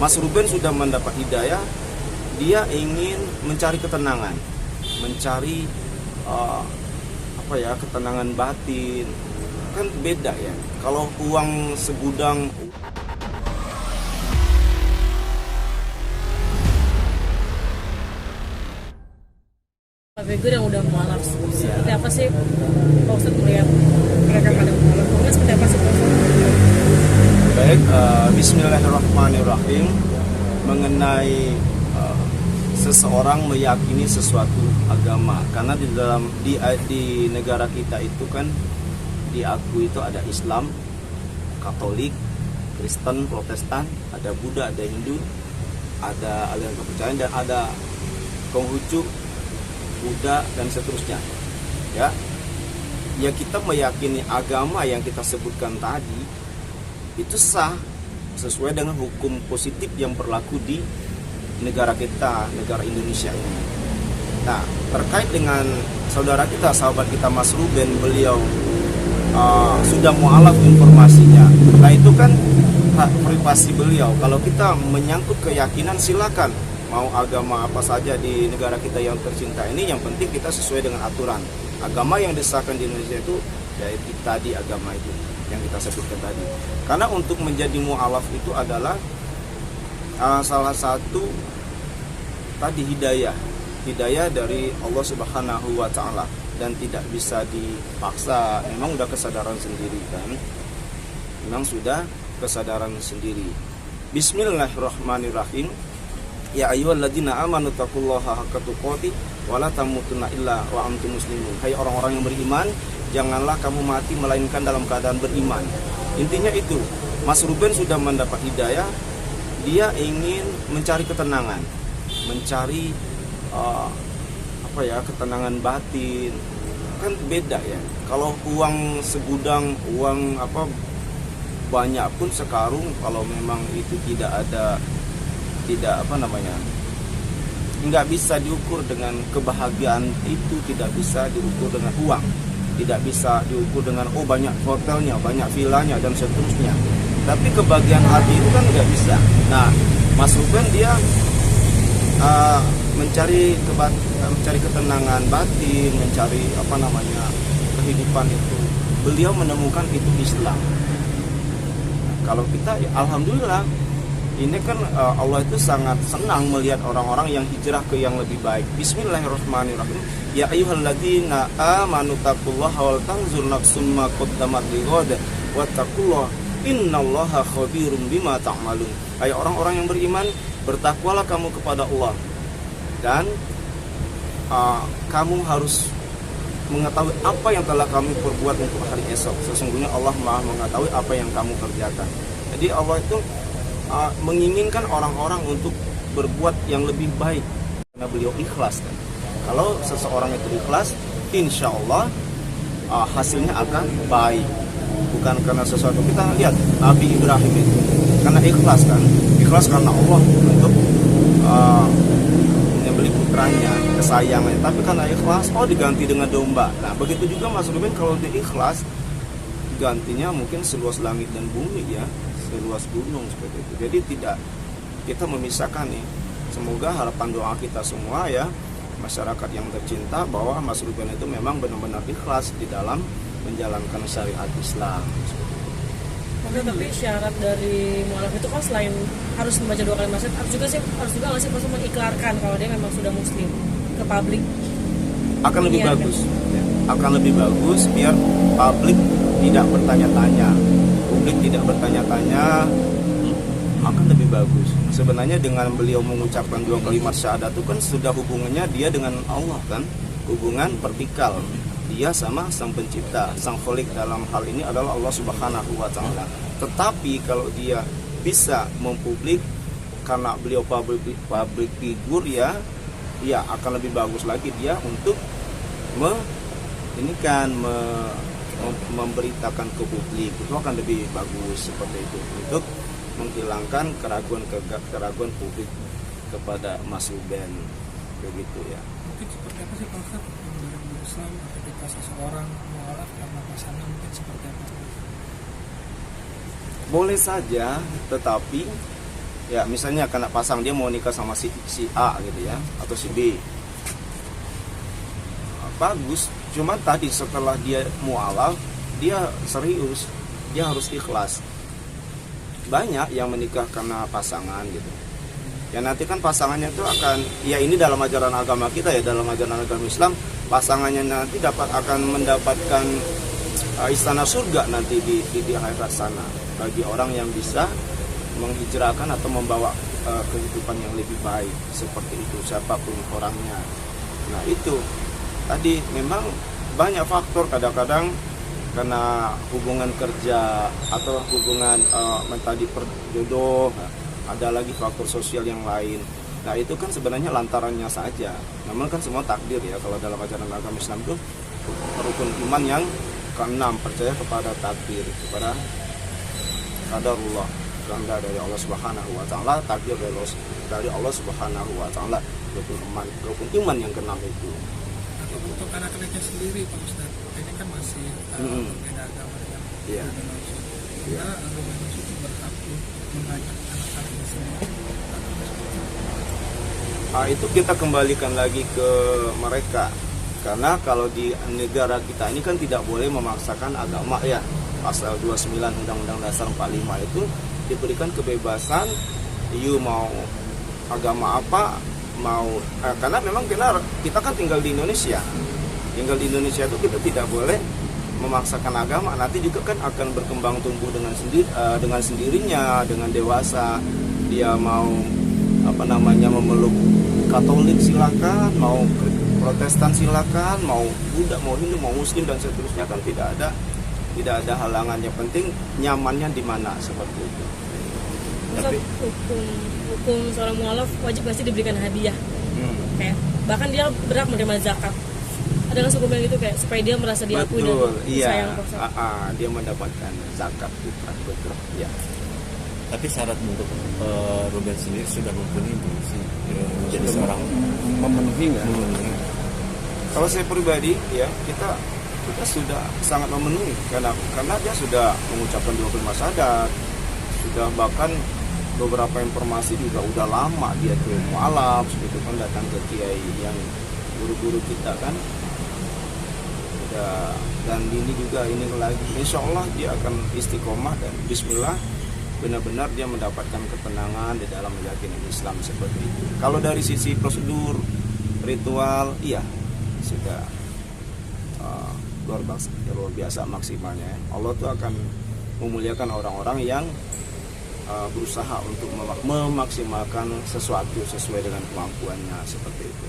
Mas Ruben sudah mendapat hidayah, dia ingin mencari ketenangan, mencari ketenangan batin. Kan beda ya, kalau uang segudang. Figur yang udah mualaf seperti apa sih Pak Ustadz melihat mereka pada mualaf? Mungkin seperti apa sih Pak Ustadz? Baik, Bismillahirrahmanirrahim. Mengenai seseorang meyakini sesuatu agama, karena di negara kita itu kan diakui itu ada Islam, Katolik, Kristen, Protestan, ada Buddha, ada Hindu, ada aliran kepercayaan, dan ada Konghucu, Buddha, dan seterusnya. Ya, kita meyakini agama yang kita sebutkan tadi itu sah sesuai dengan hukum positif yang berlaku di negara kita, negara Indonesia ini. Nah, terkait dengan saudara kita, sahabat kita Mas Ruben, beliau sudah mualaf informasinya. Nah, itu kan hak privasi beliau. Kalau kita menyangkut keyakinan, silakan mau agama apa saja di negara kita yang tercinta ini, yang penting kita sesuai dengan aturan. Agama yang disahkan di Indonesia itu yaitu tadi agama itu yang kita sebutkan tadi. Karena untuk menjadi mu'alaf itu adalah salah satu tadi hidayah dari Allah Subhanahu wa Ta'ala, dan tidak bisa dipaksa. Memang udah kesadaran sendiri kan, memang sudah kesadaran sendiri. Bismillahirrahmanirrahim. Ya ayyuhalladzina amanu taqullaha haqqa tuqatih wa la tamutunna illa wa antum muslimun. Hai orang-orang yang beriman, janganlah kamu mati melainkan dalam keadaan beriman. Intinya itu, Mas Ruben sudah mendapat hidayah, dia ingin mencari ketenangan, mencari ketenangan batin. Kan beda ya, kalau uang segudang, uang banyak pun sekarung, kalau memang itu nggak bisa diukur dengan kebahagiaan, itu tidak bisa diukur dengan uang, tidak bisa diukur dengan banyak hotelnya, banyak villanya, dan seterusnya. Tapi kebahagiaan hati itu kan nggak bisa. Nah, Mas Ruben dia mencari ketenangan batin, mencari kehidupan itu. Beliau menemukan itu Islam. Kalau kita, ya, alhamdulillah. Ini kan Allah itu sangat senang melihat orang-orang yang hijrah ke yang lebih baik. Bismillahirrahmanirrahim. Ya ayyuhalladzina amanu taqullaha wal tanzur nafsum ma qaddamat lighad wattaqullaha innallaha khabirum bima ta'malun. Hai orang-orang yang beriman, bertakwalah kamu kepada Allah, dan kamu harus mengetahui apa yang telah kamu perbuat untuk hari esok. Sesungguhnya Allah Maha mengetahui apa yang kamu kerjakan. Jadi Allah itu menginginkan orang-orang untuk berbuat yang lebih baik, karena beliau ikhlas kan. Kalau seseorang itu ikhlas, insya Allah hasilnya akan baik. Bukan karena sesuatu. Kita lihat Nabi Ibrahim itu karena ikhlas kan, ikhlas karena Allah untuk menyembelih putranya, kesayangannya. Tapi karena ikhlas, diganti dengan domba. Nah, begitu juga Mas Ruben, kalau dia ikhlas, gantinya mungkin seluas langit dan bumi ya, seluas gunung seperti itu. Jadi tidak kita memisahkan nih. Semoga harapan doa kita semua ya, masyarakat yang tercinta, bahwa Mas Ruben itu memang benar-benar ikhlas di dalam menjalankan syariat Islam. Oke, tapi syarat dari mualaf itu kan selain harus membaca 2 kali masjid, harus juga nggak sih maksud mengikrarkan kalau dia memang sudah muslim ke publik? Akan lebih bagus, akan lebih bagus biar publik tidak bertanya-tanya. Publik tidak bertanya-tanya, akan lebih bagus. Sebenarnya dengan beliau mengucapkan 2 kalimat syahadat itu kan sudah hubungannya dia dengan Allah kan, hubungan vertikal. Dia sama Sang Pencipta, Sang Kholik, dalam hal ini adalah Allah Subhanahu wa Ta'ala. Tetapi kalau dia bisa mempublik karena beliau public figure ya akan lebih bagus lagi dia untuk memberitakan ke publik. Itu akan lebih bagus seperti itu, untuk menghilangkan keraguan publik kepada Mas Ruben, begitu ya. Mungkin seperti apa sih Pak Ustadz Islam ketika seseorang mualaf karena pasangan, mungkin seperti apa? Boleh saja, tetapi Ya misalnya kena pasang dia mau nikah sama si A gitu ya, atau si B, bagus. Cuma tadi setelah dia mualaf, dia serius, dia harus ikhlas. Banyak yang menikah karena pasangan gitu. Ya nanti kan pasangannya itu akan, ya ini dalam ajaran agama kita ya, dalam ajaran agama Islam, pasangannya nanti akan mendapatkan istana surga nanti di akhirat sana, bagi orang yang bisa menghijrahkan atau membawa kehidupan yang lebih baik, seperti itu siapapun orangnya. Nah itu tadi memang banyak faktor, kadang-kadang karena hubungan kerja atau hubungan tadi perjodoh, ada lagi faktor sosial yang lain. Nah itu kan sebenarnya lantarannya saja, namun kan semua takdir ya. Kalau dalam ajaran agama Islam itu rukun iman yang keenam, percaya kepada takdir, kepada qadarullah, kehendak dari Allah Subhanahu wa taala, takdir dari Allah Subhanahu wa taala, rukun iman yang keenam itu. Atau untuk anak-anaknya sendiri Pak Ustadz, ini kan masih berbeda agama dengan agama Mansur. Kita agama Mansur itu berhak untuk mengajak anak-anaknya sendiri. Itu kita kembalikan lagi ke mereka, karena kalau di negara kita ini kan tidak boleh memaksakan agama ya. Pasal 29 Undang-Undang Dasar 45 itu diberikan kebebasan, you mau agama apa, mau karena memang kita kan tinggal di Indonesia. Tinggal di Indonesia itu kita tidak boleh memaksakan agama. Nanti juga kan akan berkembang tumbuh dengan sendirinya, dengan dewasa. Dia mau memeluk Katolik silakan, mau Protestan silakan, mau Buddha, mau Hindu, mau Muslim dan seterusnya, kan tidak ada halangan. Yang penting nyamannya di mana, seperti itu. Tapi hukum seorang mualaf wajib pasti diberikan hadiah. Kayak bahkan dia berhak menerima zakat. Ada kan hukum yang gitu, kayak supaya dia merasa diakui dan sayang. Dia mendapatkan zakat fitrah, betul. Ya. Tapi syarat untuk Ruben sendiri sudah memenuhi belum sih menjadi seorang Memenuhi nggak? Kalau saya pribadi ya, kita sudah sangat memenuhi, karena dia sudah mengucapkan 2 kalimat syahadat, sudah bahkan beberapa informasi juga udah lama dia tuh mualaf, gitu kan, datang ke kiai yang guru-guru kita kan. Dan ini juga lagi, insya Allah dia akan istiqomah dan bismillah, benar-benar dia mendapatkan ketenangan di dalam meyakini Islam, seperti itu. Kalau dari sisi prosedur ritual, iya sudah luar biasa maksimalnya. Allah tuh akan memuliakan orang-orang yang berusaha untuk memaksimalkan sesuatu sesuai dengan kemampuannya, seperti itu.